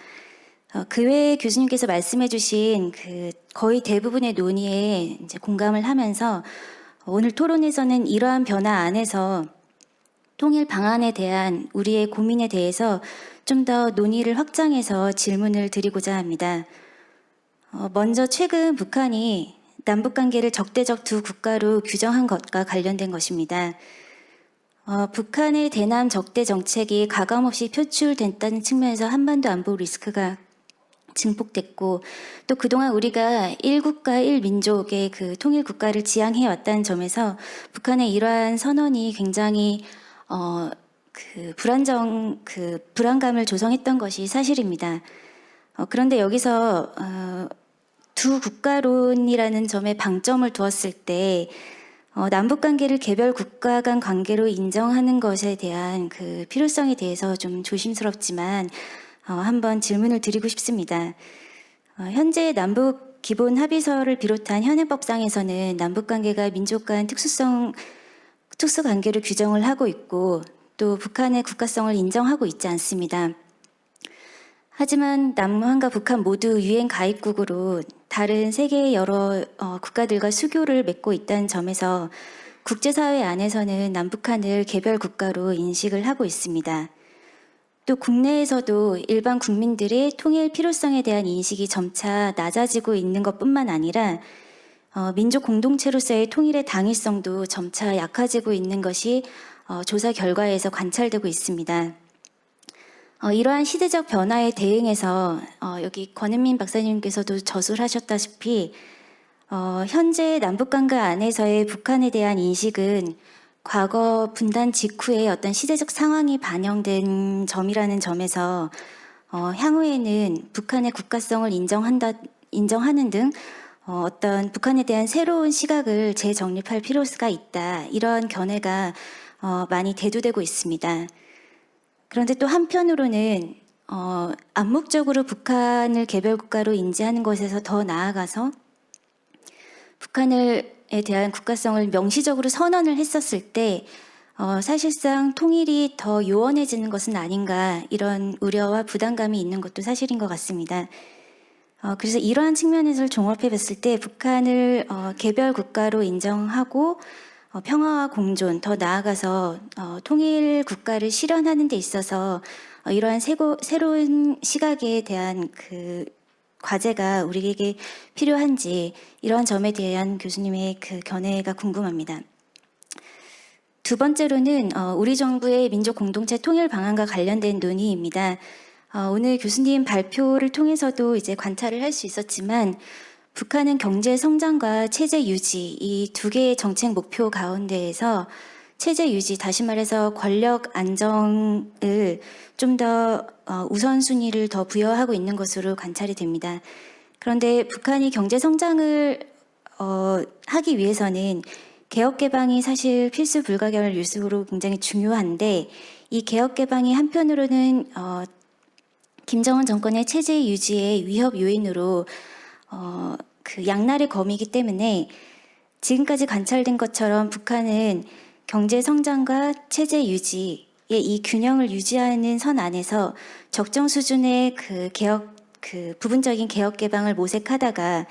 그 외에 교수님께서 말씀해 주신 그 거의 대부분의 논의에 이제 공감을 하면서 오늘 토론에서는 이러한 변화 안에서 통일 방안에 대한 우리의 고민에 대해서 좀 더 논의를 확장해서 질문을 드리고자 합니다. 먼저 최근 북한이 남북관계를 적대적 두 국가로 규정한 것과 관련된 것입니다. 북한의 대남 적대 정책이 가감없이 표출됐다는 측면에서 한반도 안보 리스크가 증폭됐고 또 그동안 우리가 1국가 1민족의 그 통일 국가를 지향해 왔다는 점에서 북한의 이러한 선언이 굉장히 불안감을 조성했던 것이 사실입니다. 그런데 여기서 두 국가론이라는 점에 방점을 두었을 때 남북 관계를 개별 국가 간 관계로 인정하는 것에 대한 그 필요성에 대해서 좀 조심스럽지만 한번 질문을 드리고 싶습니다. 현재 남북 기본 합의서를 비롯한 현행법상에서는 남북 관계가 민족 간 특수 관계를 규정을 하고 있고 또 북한의 국가성을 인정하고 있지 않습니다. 하지만 남한과 북한 모두 유엔 가입국으로 다른 세계의 여러 국가들과 수교를 맺고 있다는 점에서 국제사회 안에서는 남북한을 개별 국가로 인식을 하고 있습니다. 또 국내에서도 일반 국민들의 통일 필요성에 대한 인식이 점차 낮아지고 있는 것뿐만 아니라 민족 공동체로서의 통일의 당위성도 점차 약해지고 있는 것이 조사 결과에서 관찰되고 있습니다. 이러한 시대적 변화에 대응해서 여기 권은민 박사님께서도 저술하셨다시피 현재 남북관계 안에서의 북한에 대한 인식은 과거 분단 직후의 어떤 시대적 상황이 반영된 점이라는 점에서 향후에는 북한의 국가성을 인정하는 등 어떤 북한에 대한 새로운 시각을 재정립할 필요가 있다. 이런 견해가 많이 대두되고 있습니다. 그런데 또 한편으로는 암묵적으로 북한을 개별 국가로 인지하는 것에서 더 나아가서 북한에 대한 국가성을 명시적으로 선언을 했었을 때 사실상 통일이 더 요원해지는 것은 아닌가 이런 우려와 부담감이 있는 것도 사실인 것 같습니다. 그래서 이러한 측면에서 종합해 봤을 때 북한을 개별 국가로 인정하고 평화와 공존, 더 나아가서 통일 국가를 실현하는 데 있어서 이러한 새로운 시각에 대한 그 과제가 우리에게 필요한지 이러한 점에 대한 교수님의 그 견해가 궁금합니다. 두 번째로는 우리 정부의 민족 공동체 통일 방안과 관련된 논의입니다. 오늘 교수님 발표를 통해서도 이제 관찰을 할 수 있었지만 북한은 경제 성장과 체제 유지 이 두 개의 정책 목표 가운데에서 체제 유지, 다시 말해서 권력 안정을 좀 더 우선순위를 더 부여하고 있는 것으로 관찰이 됩니다. 그런데 북한이 경제 성장을 하기 위해서는 개혁 개방이 사실 필수 불가결 요소로 굉장히 중요한데 이 개혁 개방이 한편으로는 김정은 정권의 체제 유지의 위협 요인으로 그 양날의 검이기 때문에 지금까지 관찰된 것처럼 북한은 경제 성장과 체제 유지의 이 균형을 유지하는 선 안에서 적정 수준의 그 부분적인 개혁 개방을 모색하다가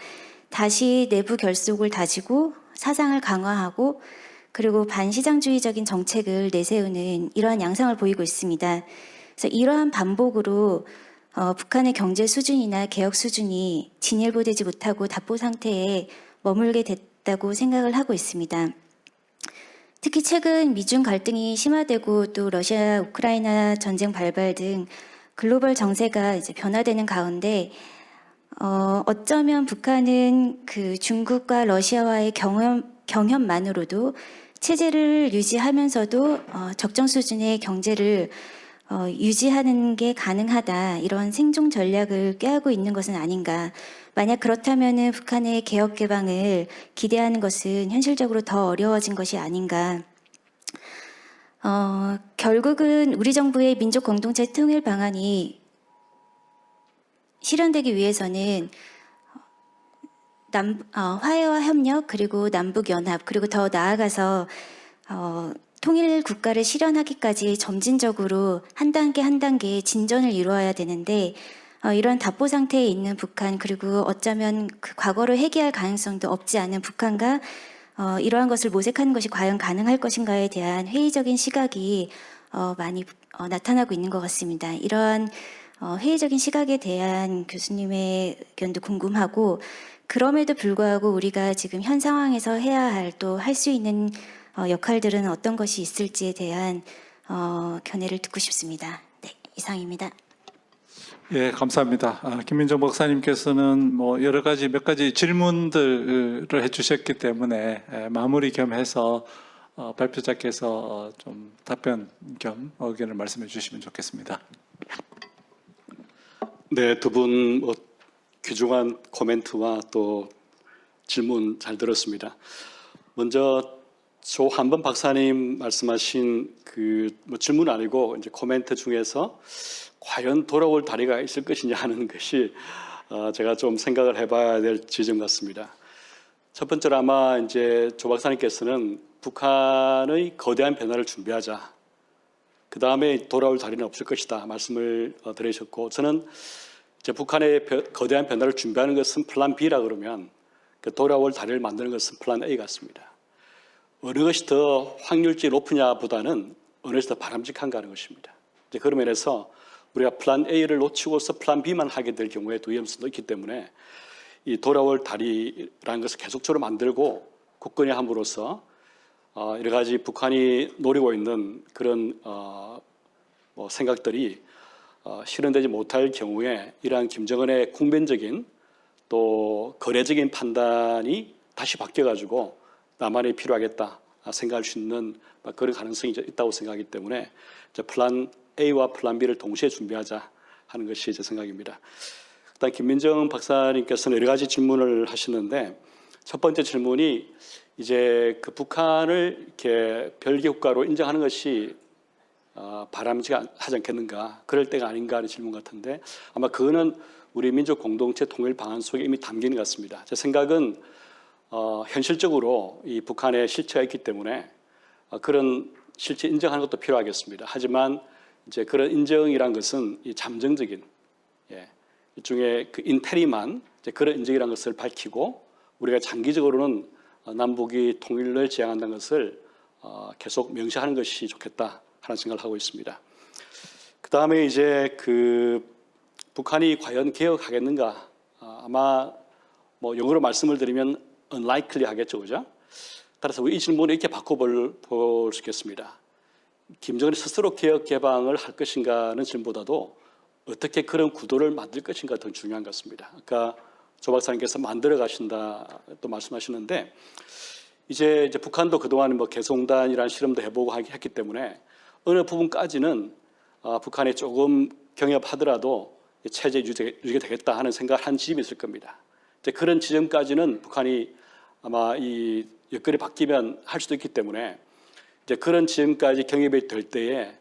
다시 내부 결속을 다지고 사상을 강화하고 그리고 반시장주의적인 정책을 내세우는 이러한 양상을 보이고 있습니다. 그래서 이러한 반복으로 북한의 경제 수준이나 개혁 수준이 진일보되지 못하고 답보 상태에 머물게 됐다고 생각을 하고 있습니다. 특히 최근 미중 갈등이 심화되고 또 러시아 우크라이나 전쟁 발발 등 글로벌 정세가 이제 변화되는 가운데 어쩌면 북한은 그 중국과 러시아와의 경협만으로도 체제를 유지하면서도 적정 수준의 경제를 유지하는 게 가능하다 이런 생존 전략을 꾀하고 있는 것은 아닌가. 만약 그렇다면은 북한의 개혁 개방을 기대하는 것은 현실적으로 더 어려워진 것이 아닌가. 결국은 우리 정부의 민족 공동체 통일 방안이 실현되기 위해서는 화해와 협력 그리고 남북 연합 그리고 더 나아가서 통일 국가를 실현하기까지 점진적으로 한 단계 한 단계 진전을 이루어야 되는데 이런 답보 상태에 있는 북한 그리고 어쩌면 그 과거를 회귀할 가능성도 없지 않은 북한과 이러한 것을 모색하는 것이 과연 가능할 것인가에 대한 회의적인 시각이 많이 나타나고 있는 것 같습니다. 이러한 회의적인 시각에 대한 교수님의 의견도 궁금하고 그럼에도 불구하고 우리가 지금 현 상황에서 해야 할 또 할 수 있는 역할들은 어떤 것이 있을지에 대한 견해를 듣고 싶습니다. 네, 이상입니다. 예, 감사합니다. 김민정 박사님께서는 뭐 여러 가지 몇 가지 질문들을 해주셨기 때문에 마무리 겸해서 발표자께서 좀 답변 겸 의견을 말씀해 주시면 좋겠습니다. 네, 두 분 귀중한 코멘트와 또 질문 잘 들었습니다. 먼저 조한범 박사님 말씀하신 질문 아니고 이제 코멘트 중에서 과연 돌아올 다리가 있을 것이냐 하는 것이 제가 좀 생각을 해봐야 될 지점 같습니다. 첫 번째로 아마 이제 조 박사님께서는 북한의 거대한 변화를 준비하자. 그 다음에 돌아올 다리는 없을 것이다 말씀을 들으셨고 저는 이제 북한의 거대한 변화를 준비하는 것은 플랜 B라 그러면 그 돌아올 다리를 만드는 것은 플랜 A 같습니다. 어느 것이 더 확률적이 높으냐보다는 어느 것이 더 바람직한가 하는 것입니다. 이제 그런 면에서 우리가 플랜 A를 놓치고서 플랜 B만 하게 될 경우에도 위험성도 있기 때문에 이 돌아올 다리라는 것을 계속적으로 만들고 굳건히함으로써 여러 가지 북한이 노리고 있는 그런 생각들이 실현되지 못할 경우에 이러한 김정은의 국면적인 또 거래적인 판단이 다시 바뀌어가지고 남한이 필요하겠다 생각할 수 있는 그런 가능성이 있다고 생각하기 때문에 이제 플랜 A와 플랜 B를 동시에 준비하자 하는 것이 제 생각입니다. 일단 김민정 박사님께서는 여러 가지 질문을 하시는데 첫 번째 질문이 이제 그 북한을 이렇게 별개 국가로 인정하는 것이 바람직하지 않겠는가, 그럴 때가 아닌가 하는 질문 같은데 아마 그거는 우리 민족 공동체 통일 방안 속에 이미 담기는 것 같습니다. 제 생각은 현실적으로 이 북한의 실체가 있기 때문에 그런 실체 인정하는 것도 필요하겠습니다. 하지만 이제 그런 인정이란 것은 이 잠정적인 일종의 그 인테리만 이제 그런 인정이라는 것을 밝히고 우리가 장기적으로는 남북이 통일을 지향한다는 것을 계속 명시하는 것이 좋겠다 하는 생각을 하고 있습니다. 그 다음에 이제 그 북한이 과연 개혁하겠는가? 아마 뭐 영어로 말씀을 드리면 unlikely 하겠죠, 그죠? 따라서 이 질문을 이렇게 바꿔볼 수 있겠습니다. 김정은이 스스로 개혁 개방을 할 것인가는 질문보다도 어떻게 그런 구도를 만들 것인가 더 중요한 것 같습니다. 아까 조 박사님께서 만들어 가신다 또 말씀하시는데 이제 북한도 그동안 뭐 개성단이라는 실험도 해보고 했기 때문에 어느 부분까지는 북한이 조금 경협하더라도 체제 유지가 되겠다 하는 생각을 한 지점이 있을 겁니다. 이제 그런 지점까지는 북한이 아마 이 여건이 바뀌면 할 수도 있기 때문에 이제 그런 지점까지 경협이 될 때에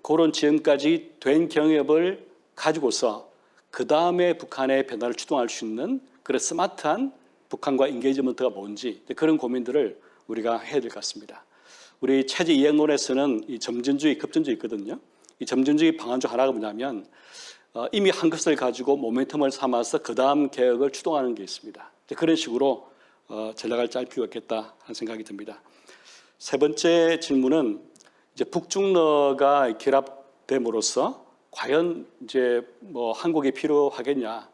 그런 지점까지 된 경협을 가지고서 그 다음에 북한의 변화를 추동할 수 있는 그런 스마트한 북한과 인게이지먼트가 뭔지 그런 고민들을 우리가 해야 될 것 같습니다. 우리 체제 이행론에서는 이 점진주의, 급진주의 있거든요. 이 점진주의 방안 중 하나가 뭐냐면 이미 한 것을 가지고 모멘텀을 삼아서 그 다음 개혁을 추동하는 게 있습니다. 그런 식으로 전략을 짤 필요가 있겠다 하는 생각이 듭니다. 세 번째 질문은 이제 북중러가 결합됨으로써 과연 이제 뭐 한국이 필요하겠냐?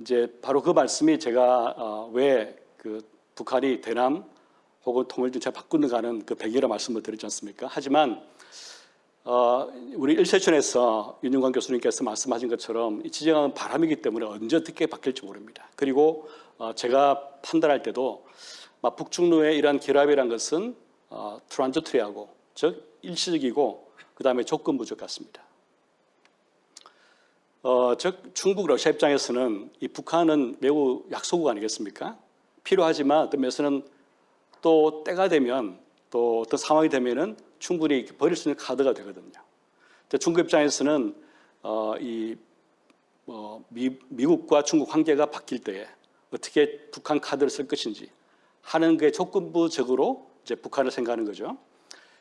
이제 바로 그 말씀이 제가 왜 그 북한이 대남 혹은 통일정책 바꾸는가는 그 배경이라 말씀을 드리지 않습니까? 하지만 우리 일세션에서 윤영광 교수님께서 말씀하신 것처럼 이 지정한 바람이기 때문에 언제 어떻게 바뀔지 모릅니다. 그리고 제가 판단할 때도 북중로의 이러한 결합이라는 것은 트란지토리하고 즉 일시적이고 그 다음에 조건부적 같습니다. 즉 중국 러시아 입장에서는 이 북한은 매우 약소국 아니겠습니까? 필요하지만 어떤 면에서는 또 때가 되면 또 어떤 상황이 되면은 충분히 버릴 수 있는 카드가 되거든요. 중국 입장에서는 미국과 중국 관계가 바뀔 때에 어떻게 북한 카드를 쓸 것인지 하는 게 조건부적으로 이제 북한을 생각하는 거죠.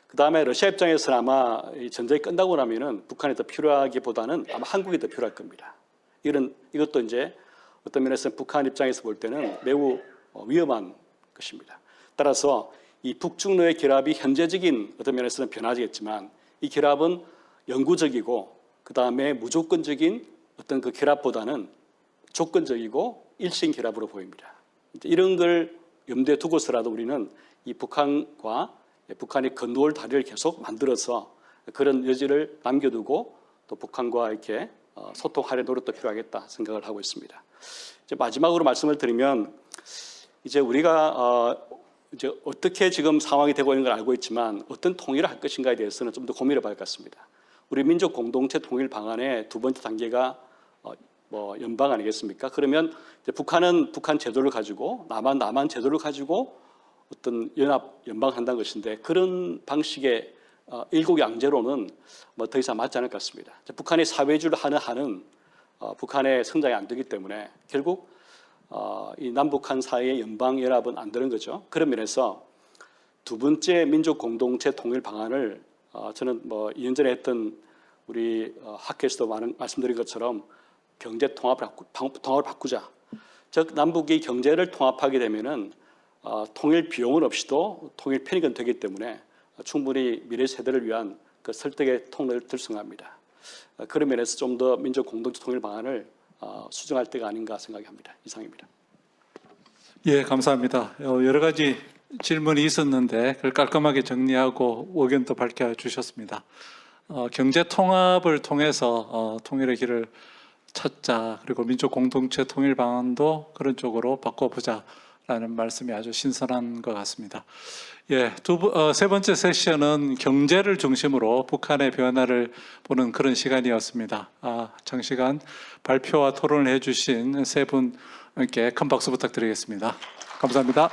그 다음에 러시아 입장에서는 아마 이 전쟁이 끝나고 나면은 북한이 더 필요하기보다는 아마 한국이 더 필요할 겁니다. 이것도 이제 어떤 면에서 북한 입장에서 볼 때는 매우 위험한 것입니다. 따라서 이 북중러의 결합이 현재적인 어떤 면에서는 변화지겠지만 이 결합은 영구적이고 그 다음에 무조건적인 어떤 그 결합보다는 조건적이고 일시인 결합으로 보입니다. 이런 걸 염두에 두고서라도 우리는 이 북한과 북한이 건너올 다리를 계속 만들어서 그런 여지를 남겨두고 또 북한과 이렇게 소통하려는 노력도 필요하겠다 생각을 하고 있습니다. 이제 마지막으로 말씀을 드리면 이제 우리가 이제 어떻게 지금 상황이 되고 있는 걸 알고 있지만 어떤 통일을 할 것인가에 대해서는 좀 더 고민해 봐야 할 것 같습니다. 우리 민족 공동체 통일 방안의 두 번째 단계가 뭐 연방 아니겠습니까? 그러면 이제 북한은 북한 제도를 가지고 남한 제도를 가지고 어떤 연방한다는 것인데 그런 방식의 일국양제로는 뭐 더 이상 맞지 않을 것 같습니다. 북한의 사회주의를 하는 한은 북한의 성장이 안 되기 때문에 결국 이 남북한 사이의 연방연합은 안 되는 거죠. 그런 면에서 두 번째 민족 공동체 통일 방안을 저는 뭐 2년 전에 했던 우리 학회에서도 많은 말씀드린 것처럼 경제 통합을 바꾸자. 즉 남북이 경제를 통합하게 되면은 통일 비용은 없이도 통일 편익은 되기 때문에 충분히 미래 세대를 위한 그 설득의 통로를 들성합니다. 그런 면에서 좀 더 민족 공동체 통일 방안을 수정할 때가 아닌가 생각합니다. 이상입니다. 예, 감사합니다. 여러 가지 질문이 있었는데 그걸 깔끔하게 정리하고 의견도 밝혀주셨습니다. 경제 통합을 통해서 통일의 길을 찾자. 그리고 민족 공동체 통일 방안도 그런 쪽으로 바꿔보자라는 말씀이 아주 신선한 것 같습니다. 예, 세 번째 세션은 경제를 중심으로 북한의 변화를 보는 그런 시간이었습니다. 장시간 발표와 토론을 해주신 세 분께 큰 박수 부탁드리겠습니다. 감사합니다.